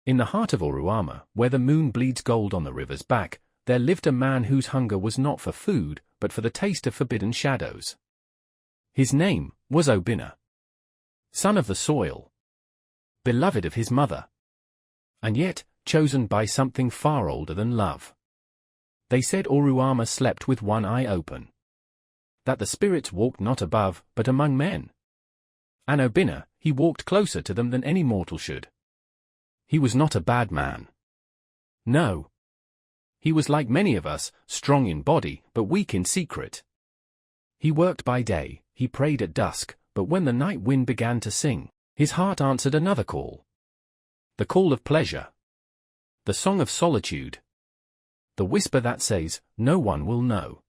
In the heart of Oruama, where the moon bleeds gold on the river's back, there lived a man whose hunger was not for food, but for the taste of forbidden shadows. His name was Obinna, son of the soil, beloved of his mother, and yet chosen by something far older than love. They said Oruama slept with one eye open, that the spirits walked not above, but among men. And Obinna, he walked closer to them than any mortal should. He was not a bad man. No. He was like many of us, strong in body, but weak in secret. He worked by day, he prayed at dusk, but when the night wind began to sing, his heart answered another call. The call of pleasure. The song of solitude. The whisper that says, no one will know.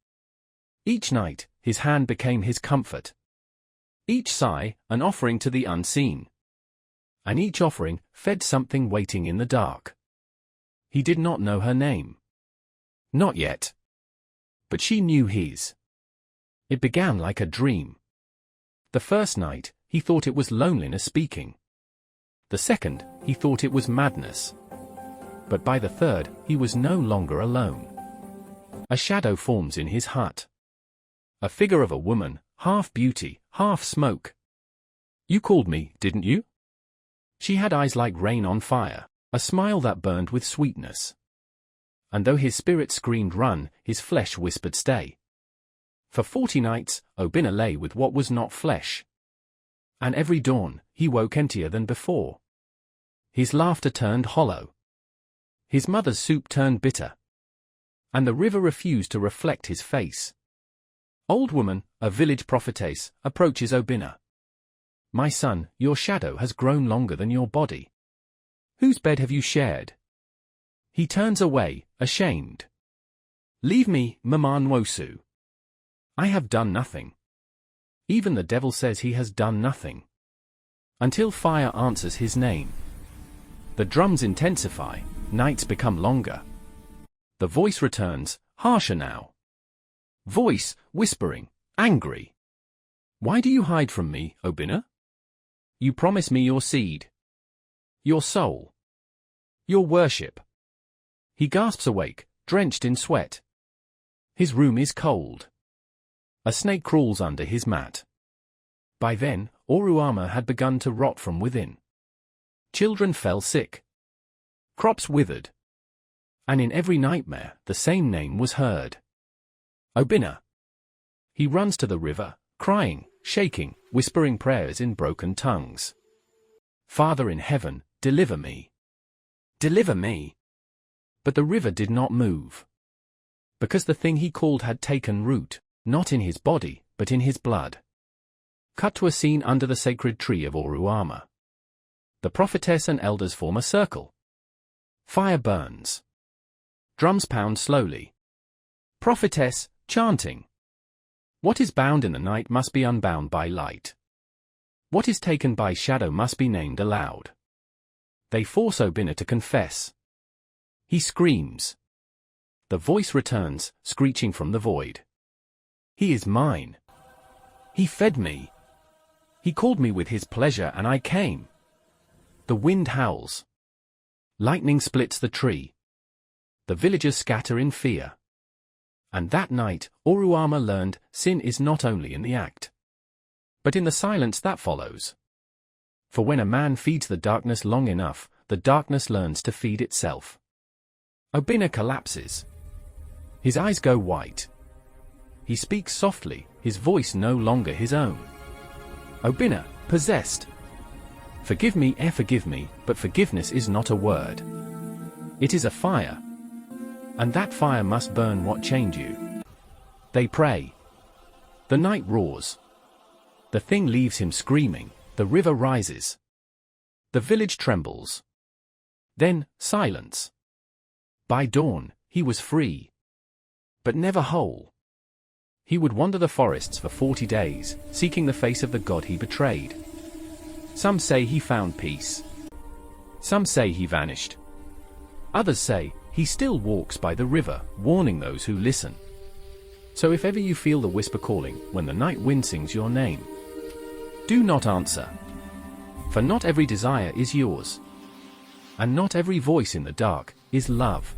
Each night, his hand became his comfort. Each sigh, an offering to the unseen. And each offering fed something waiting in the dark. He did not know her name. Not yet. But she knew his. It began like a dream. The first night, he thought it was loneliness speaking. The second, he thought it was madness. But by the third, he was no longer alone. A shadow forms in his hut. A figure of a woman, half beauty, half smoke. You called me, didn't you? She had eyes like rain on fire, a smile that burned with sweetness. And though his spirit screamed run, his flesh whispered stay. For 40 nights, Obinna lay with what was not flesh. And every dawn, he woke emptier than before. His laughter turned hollow. His mother's soup turned bitter. And the river refused to reflect his face. Old woman, a village prophetess, approaches Obinna. My son, your shadow has grown longer than your body. Whose bed have you shared? He turns away, ashamed. Leave me, Mama Nwosu. I have done nothing. Even the devil says he has done nothing. Until fire answers his name. The drums intensify, nights become longer. The voice returns, harsher now. Voice, whispering, angry. Why do you hide from me, Obinna? You promise me your seed, your soul, your worship. He gasps awake, drenched in sweat. His room is cold. A snake crawls under his mat. By then, Oruama had begun to rot from within. Children fell sick. Crops withered. And in every nightmare, the same name was heard. Obinna. He runs to the river, crying, shaking, whispering prayers in broken tongues. Father in heaven, deliver me. Deliver me. But the river did not move. Because the thing he called had taken root, not in his body, but in his blood. Cut to a scene under the sacred tree of Oruama. The prophetess and elders form a circle. Fire burns. Drums pound slowly. Prophetess, chanting. What is bound in the night must be unbound by light. What is taken by shadow must be named aloud. They force Obinna to confess. He screams. The voice returns, screeching from the void. He is mine. He fed me. He called me with his pleasure and I came. The wind howls. Lightning splits the tree. The villagers scatter in fear. And that night, Oruama learned, sin is not only in the act, but in the silence that follows. For when a man feeds the darkness long enough, the darkness learns to feed itself. Obinna collapses. His eyes go white. He speaks softly, his voice no longer his own. Obinna, possessed. Forgive me, but forgiveness is not a word. It is a fire. And that fire must burn what chained you. They pray. The night roars. The thing leaves him screaming, the river rises. The village trembles. Then, silence. By dawn, he was free. But never whole. He would wander the forests for 40 days, seeking the face of the god he betrayed. Some say he found peace. Some say he vanished. Others say, he still walks by the river, warning those who listen. So if ever you feel the whisper calling, when the night wind sings your name, do not answer. For not every desire is yours. And not every voice in the dark is love.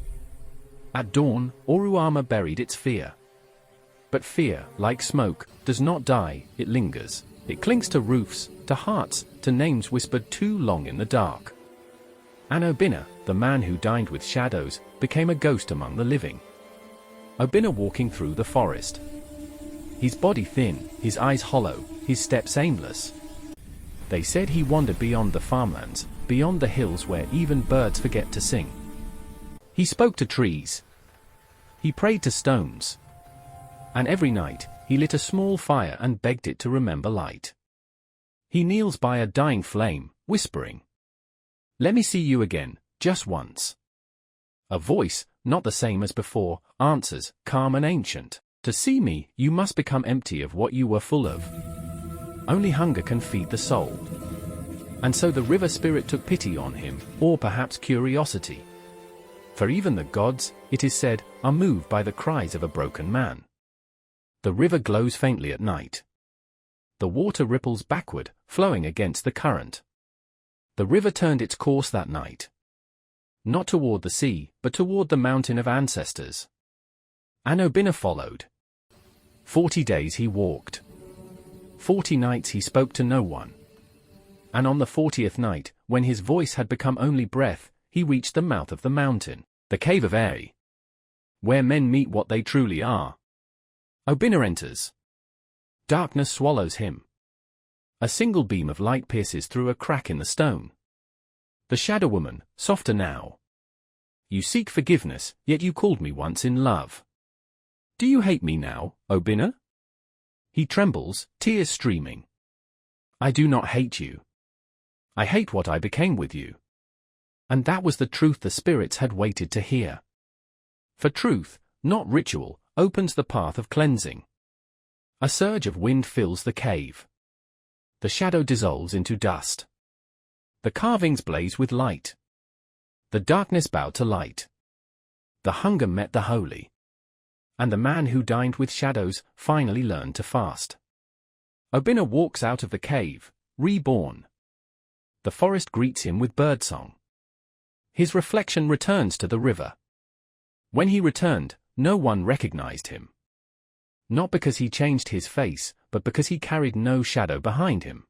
At dawn, Oruama buried its fear. But fear, like smoke, does not die, it lingers. It clings to roofs, to hearts, to names whispered too long in the dark. And Obinna, the man who dined with shadows, became a ghost among the living. Obinna walking through the forest. His body thin, his eyes hollow, his steps aimless. They said he wandered beyond the farmlands, beyond the hills where even birds forget to sing. He spoke to trees. He prayed to stones. And every night, he lit a small fire and begged it to remember light. He kneels by a dying flame, whispering, "Let me see you again, just once." A voice, not the same as before, answers, calm and ancient, "To see me, you must become empty of what you were full of. Only hunger can feed the soul." And so the river spirit took pity on him, or perhaps curiosity. For even the gods, it is said, are moved by the cries of a broken man. The river glows faintly at night. The water ripples backward, flowing against the current. The river turned its course that night. Not toward the sea, but toward the mountain of ancestors. And Obinna followed. 40 days he walked. 40 nights he spoke to no one. And on the 40th night, when his voice had become only breath, he reached the mouth of the mountain, the cave of Eri, where men meet what they truly are. Obinna enters. Darkness swallows him. A single beam of light pierces through a crack in the stone. The Shadow Woman, softer now. "You seek forgiveness, yet you called me once in love. Do you hate me now, Obinna?" He trembles, tears streaming. "I do not hate you. I hate what I became with you." And that was the truth the spirits had waited to hear. For truth, not ritual, opens the path of cleansing. A surge of wind fills the cave. The shadow dissolves into dust. The carvings blaze with light. The darkness bowed to light. The hunger met the holy. And the man who dined with shadows finally learned to fast. Obinna walks out of the cave, reborn. The forest greets him with birdsong. His reflection returns to the river. When he returned, no one recognized him. Not because he changed his face, but because he carried no shadow behind him.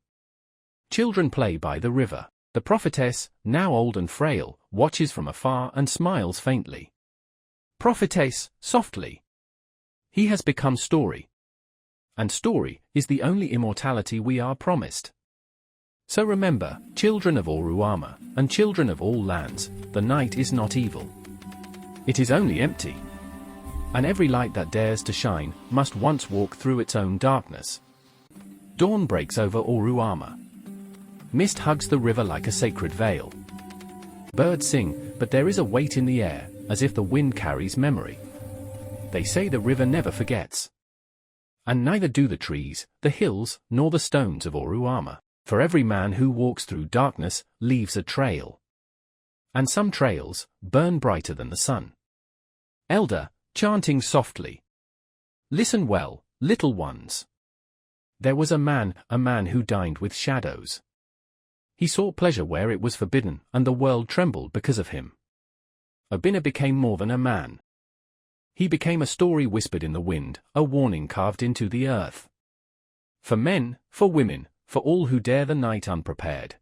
Children play by the river. The prophetess, now old and frail, watches from afar and smiles faintly. Prophetess, softly. He has become story. And story is the only immortality we are promised. So remember, children of Oruama, and children of all lands, the night is not evil. It is only empty. And every light that dares to shine must once walk through its own darkness. Dawn breaks over Oruama. Mist hugs the river like a sacred veil. Birds sing, but there is a weight in the air, as if the wind carries memory. They say the river never forgets. And neither do the trees, the hills, nor the stones of Oruama. For every man who walks through darkness leaves a trail. And some trails burn brighter than the sun. Elder, chanting softly. Listen well, little ones. There was a man who dined with shadows. He sought pleasure where it was forbidden, and the world trembled because of him. Obinna became more than a man. He became a story whispered in the wind, a warning carved into the earth. For men, for women, for all who dare the night unprepared.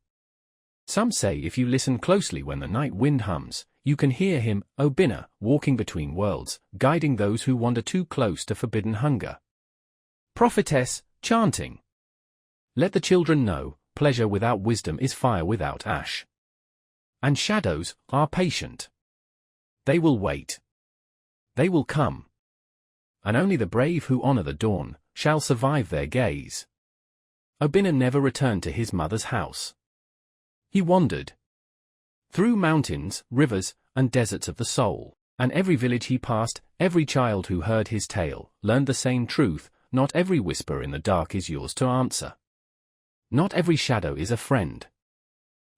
Some say if you listen closely when the night wind hums, you can hear him, Obinna, walking between worlds, guiding those who wander too close to forbidden hunger. Prophetess, chanting. Let the children know, pleasure without wisdom is fire without ash. And shadows are patient. They will wait. They will come. And only the brave who honor the dawn shall survive their gaze. Obinna never returned to his mother's house. He wandered through mountains, rivers, and deserts of the soul, and every village he passed, every child who heard his tale, learned the same truth: not every whisper in the dark is yours to answer. Not every shadow is a friend.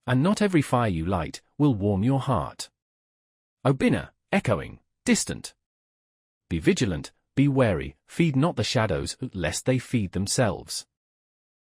And not every fire you light will warm your heart. Obinna, echoing, distant. Be vigilant, be wary, feed not the shadows, lest they feed themselves.